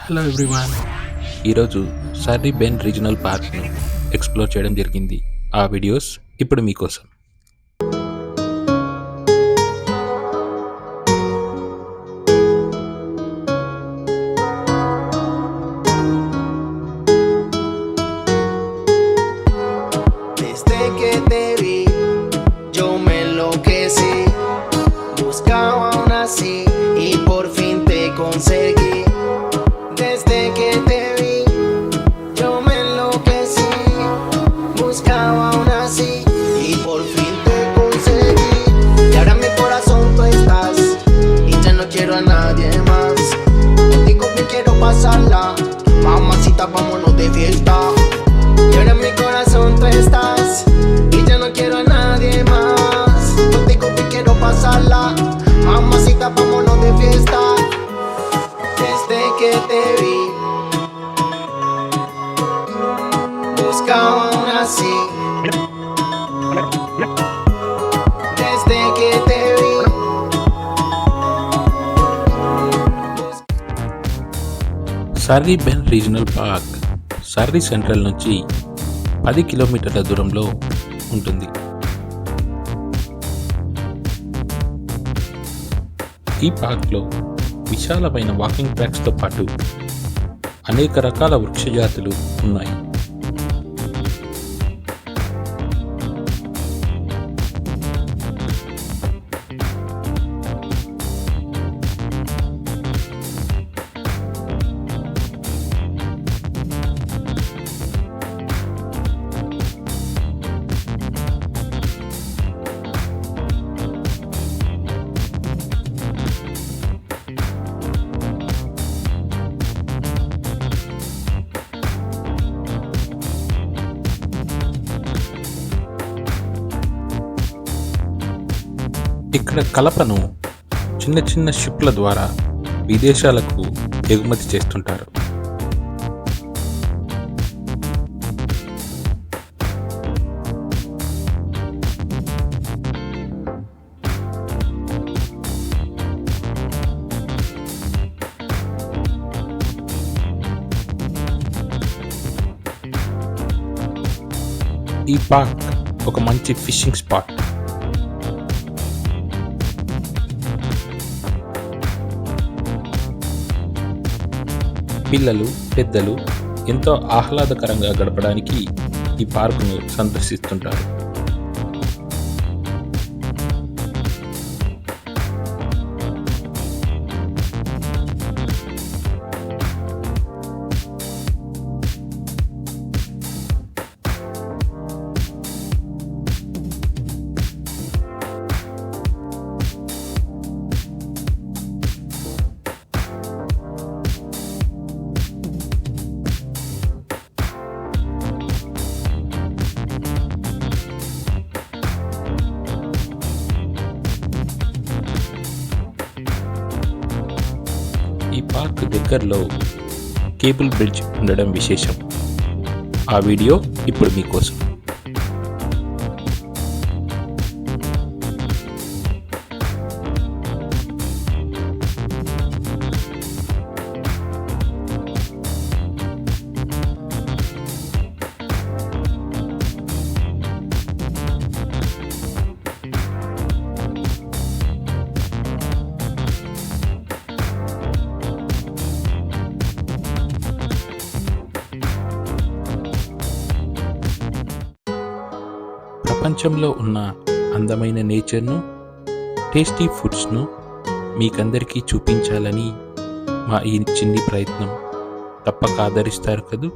Hello everyone. ఈరోజు సార్రీ బెన్ regional పార్క్ను explore చేయడం జరిగింది. ఆ వీడియోస్ ఇప్పుడు మీకోసం. Desde que te vi, yo me enloquecí. Buscaba una así y por fin te conseguí. Desde que te vi, yo me enloquecí. Buscaba una así y por fin te conseguí. Y ahora en mi corazón tú estás y ya no quiero a nadie más. Contigo me quiero pasarla, mamacita, vámonos de fiesta. Y ahora en mi corazón tú estás y ya no quiero a nadie más. Contigo me quiero pasarla, mamacita, vámonos de fiesta. Desde que te vi, buscaba una así. Desde que te vi. Sorry బెన్ regional park sorry central నుంచి 10 కిలోమీటర్ల దూరంలో ఉంటుంది. ఈ పార్క్లో విశాలమైన walking ట్రాక్స్తో పాటు అనేక రకాల వృక్షజాతులు ఉన్నాయి. ఇక్కడ కలపను చిన్న చిన్న షిప్ల ద్వారా విదేశాలకు ఎగుమతి చేస్తుంటారు. ఈ పార్క్ ఒక మంచి ఫిషింగ్ స్పాట్. పిల్లలు, పెద్దలు ఎంతో ఆహ్లాదకరంగా గడపడానికి ఈ పార్కును సందర్శిస్తుంటారు. ఈ పార్క్ దగ్గరలో కేబుల్ బ్రిడ్జ్ ఉండడం విశేషం. ఆ వీడియో ఇప్పుడు మీకోసం. ప్రపంచంలో ఉన్న అందమైన నేచర్ను, టేస్టీ ఫుడ్స్ను మీకందరికీ చూపించాలని మా ఈ చిన్ని ప్రయత్నం. తప్పక ఆదరిస్తారు కదూ.